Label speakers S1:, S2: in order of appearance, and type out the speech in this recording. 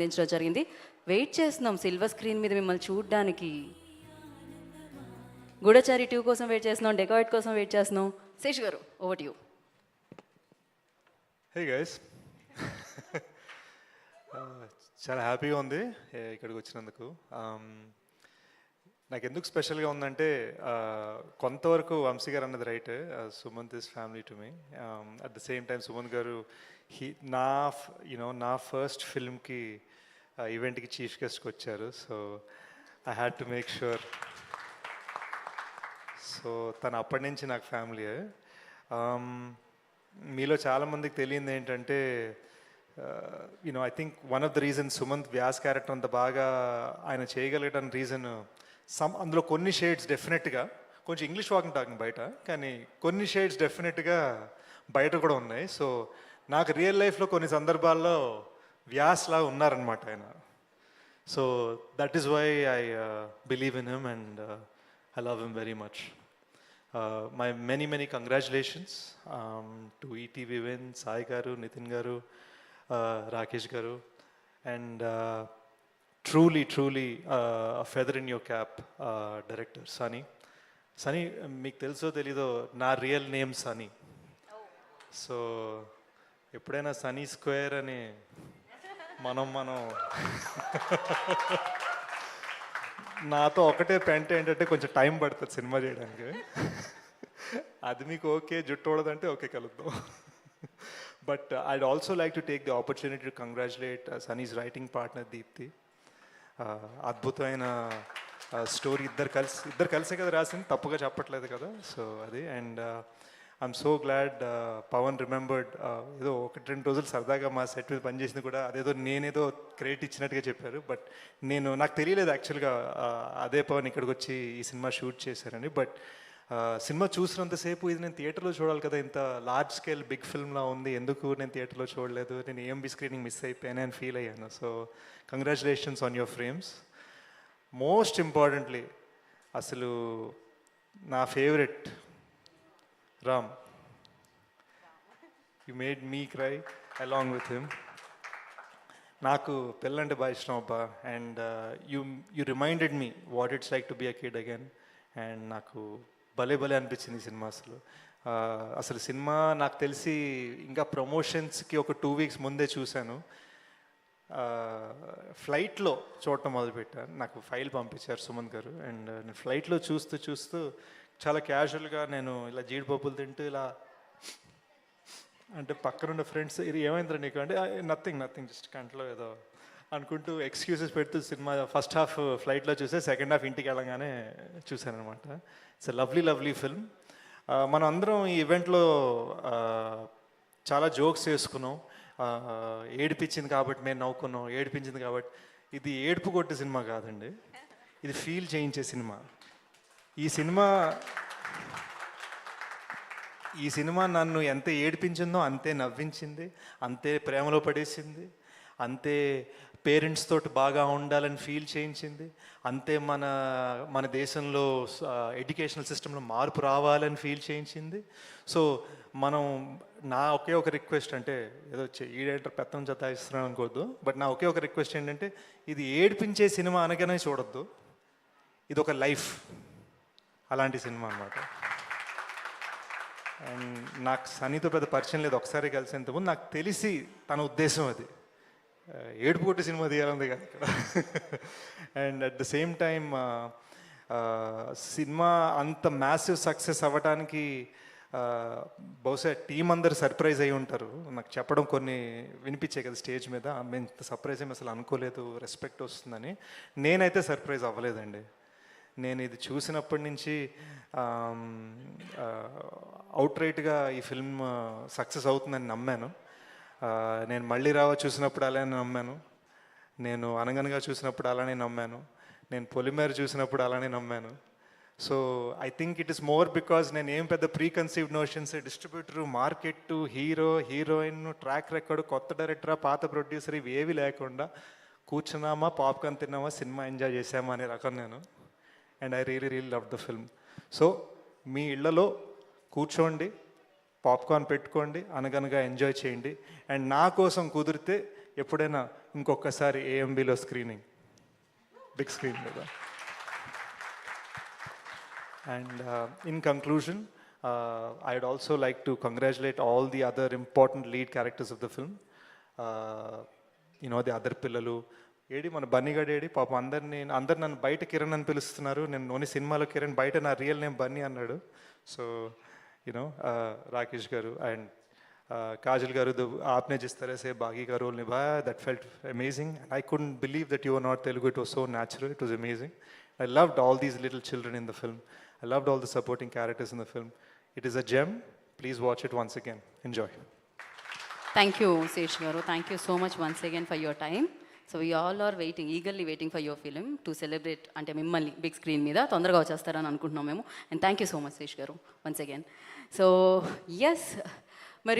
S1: దించడం జరిగింది. వెయిట్ చేస్తున్నాం సిల్వర్ స్క్రీన్ మీద మిమ్మల్ని చూడడానికి. గూఢచారి 2 కోసం వెయిట్ చేస్తున్నాం, డెకాయిట్ కోసం వెయిట్ చేస్తున్నాం. శేష్ గారు, over to you.
S2: Hey guys, చాలా హ్యాపీగా ఉంది ఇక్కడికి వచ్చినందుకు. నాకు ఎందుకు స్పెషల్గా ఉందంటే కొంతవరకు వంశీ గారు అన్నది right, Sumanth is family to me. At the same time Sumanth garu నా ఫస్ట్ ఫిల్మ్కి ఈవెంట్కి చీఫ్ గెస్ట్కి వచ్చారు. So I had to make sure. So తను అప్పటి నుంచి నాకు ఫ్యామిలీయే. మీలో చాలామందికి తెలియంది ఏంటంటే I think one of the reason Sumanth Vyas character అంత బాగా ఆయన చేయగలిగటానికి రీజన్ అందులో కొన్ని షేడ్స్ డెఫినెట్గా కొంచెం ఇంగ్లీష్ వాకింగ్ టాకింగ్ బయట, కానీ కొన్ని షేడ్స్ డెఫినెట్గా బయట కూడా ఉన్నాయి. సో నాకు రియల్ లైఫ్లో కొన్ని సందర్భాల్లో వ్యాస్లా ఉన్నారనమాట ఆయన. So that is why I believe in him and I love him very much. My many congratulations to ETV Win, Sai Garu, Nitin Garu, Rakesh Garu, and truly a feather in your cap, director Sunny. Sunny, meeku teluso telido na real name Sunny. So eppudaina Sunny Square ani మనం నాతో ఒకటే పెంట ఏంటంటే కొంచెం time పడుతుంది cinema చేయడానికి. అది మీకు ఓకే, జుట్టు ఓడదంటే ఓకే, కలుద్దాం. But I'd also like to take the opportunity to congratulate Sunny's writing partner Deepthi. అద్భుతమైన స్టోరీ, ఇద్దరు కలిసే కదా రాసింది, తప్పుగా చెప్పట్లేదు కదా. సో అది, and I'm so glad Pavan remembered. ఏదో 1-2 రోజులు సరదాగా మా సెట్ మీద పనిచేసింది కూడా అదేదో నేనేదో క్రెడిట్ ఇచ్చినట్టుగా చెప్పారు. బట్ నాకు తెలియలేదు యాక్చువల్గా అదే పవన్ ఇక్కడికి వచ్చి ఈ సినిమా షూట్ చేశారని. బట్ సినిమా చూసినంతసేపు ఇది నేను థియేటర్లో చూడాలి కదా, ఇంత లార్జ్ స్కేల్ బిగ్ ఫిల్మ్లా ఉంది, ఎందుకు నేను థియేటర్లో చూడలేదు, నేను ఏఎంబి స్క్రీనింగ్ మిస్ అయిపోయాను అని ఫీల్ అయ్యాను. So congratulations on your frames. Most importantly అసలు నా favourite Ram, you made me cry along with him. నాకు పెళ్ళంటే బాగా ఇష్టం అబ్బా, and you reminded me what it's like to be a kid again. And నాకు భలే అనిపించింది ఈ సినిమా. అసలు సినిమా నాకు తెలిసి ఇంకా ప్రమోషన్స్కి ఒక 2 weeks ముందే చూశాను. ఫ్లైట్లో చూడటం మొదలుపెట్టాను. నాకు ఫైల్ పంపించారు సుమంత్ గారు, అండ్ నేను ఫ్లైట్లో చూస్తూ చాలా క్యాజువల్గా నేను ఇలా జీడిపప్పులు తింటూ ఇలా అంటే పక్కనున్న ఫ్రెండ్స్ ఇది ఏమైందిరా నీకు అంటే నథింగ్ జస్ట్ కంట్లో ఏదో అనుకుంటూ ఎక్స్క్యూజెస్ పెడుతూ సినిమా ఫస్ట్ హాఫ్ ఫ్లైట్లో చూసే, సెకండ్ హాఫ్ ఇంటికి వెళ్ళగానే చూశాను అనమాట. It's lovely film. మనం అందరం ఈ ఈవెంట్లో చాలా జోక్స్ చేసుకున్నాం. ఏడిపించింది కాబట్టి మేము నవ్వుకున్నాం, ఏడిపించింది కాబట్టి. ఇది ఏడుపు కొట్టే సినిమా కాదండి, ఇది ఫీల్ చేయించే సినిమా. ఈ సినిమా నన్ను ఎంత ఏడిపించిందో అంతే నవ్వించింది, అంతే ప్రేమలో పడేసింది, అంతే పేరెంట్స్ తోటి బాగా ఉండాలని ఫీల్ చేయించింది, అంతే మన దేశంలో ఎడ్యుకేషనల్ సిస్టంలో మార్పు రావాలని ఫీల్ చేయించింది. సో నా ఒకే ఒక రిక్వెస్ట్, అంటే ఏదో ఈడేటర్ పెత్తం జతాయిస్తున్నాను అనుకోవద్దు, బట్ నా ఒకే ఒక రిక్వెస్ట్ ఏంటంటే ఇది ఏడిపించే సినిమా అనగానే చూడొద్దు, ఇది ఒక లైఫ్, అలాంటి సినిమా అనమాట. అండ్ నాకు సనీతో పెద్ద పరిచయం లేదు, ఒకసారి కలిసేంతకుముందు నాకు తెలిసి తన ఉద్దేశం అది ఏడుపు కొట్టి సినిమా తీయాలంది కాదు ఇక్కడ. And at the same time cinema అంత మ్యాసివ్ సక్సెస్ అవ్వడానికి బహుశా టీం అందరు సర్ప్రైజ్ అయి ఉంటారు. నాకు చెప్పడం కొన్ని వినిపించాయి కదా స్టేజ్ మీద, మేము ఇంత సర్ప్రైజ్ ఏమి అసలు అనుకోలేదు, రెస్పెక్ట్ వస్తుందని. నేనైతే సర్ప్రైజ్ అవ్వలేదండి. నేను ఇది చూసినప్పటి నుంచి అవుట్రైట్గా ఈ ఫిల్మ్ సక్సెస్ అవుతుందని నమ్మాను. నేను మళ్ళీ రావ చూసినప్పుడు అలానే నమ్మాను, నేను అనగనగా చూసినప్పుడు అలానే నమ్మాను, నేను పొలిమేర చూసినప్పుడు అలానే నమ్మాను. So I think it is more because నేను ఏం పెద్ద pre conceived notions, distributor, market, heroine, track record, కొత్త డైరెక్టరా, పాత ప్రొడ్యూసర్, ఇవి ఏవి లేకుండా కూర్చున్నామా, పాప్కార్న్ తిన్నామా, సినిమా ఎంజాయ్ చేసామా అనే రకం నేను. And I really love the film. So మీ ఇళ్లలో కూర్చోండి, పాప్కార్న్ పెట్టుకోండి, అనగనగా ఎంజాయ్ చేయండి. అండ్ నా కోసం కుదిరితే ఎప్పుడైనా ఇంకొకసారి ఏఎంబీలో స్క్రీనింగ్, బిగ్ స్క్రీన్ మీద. And in conclusion, I'd also like to congratulate all the other important lead characters of the film. The other పిల్లలు ఏడి మన బన్నీగాడు ఏడి పాపం అందరు నన్ను బయట కిరణ్ అని పిలుస్తున్నారు, నేను నోని సినిమాలో కిరణ్, బయట నా రియల్ నేమ్ బన్నీ అన్నాడు. సో రాకేష్ గారు అండ్ కాజల్ గారు, आपने जिस तरह से बागी का रोल निभाया, that felt amazing. I couldn't believe that you were not Telugu. It was so natural. It was amazing. I loved all these little children in the film. I loved all the supporting characters in the film. It is a gem. Please watch it once again. Enjoy.
S1: Thank you Sesh garu, thank you so much once again for your time. So we all are eagerly waiting for your film to celebrate, అంటే మిమ్మల్ని big screen మీద తొందరగా వచ్చేస్తారని అనుకుంటున్నాం మేము. And thank you so much Sesh garu once again. So yes,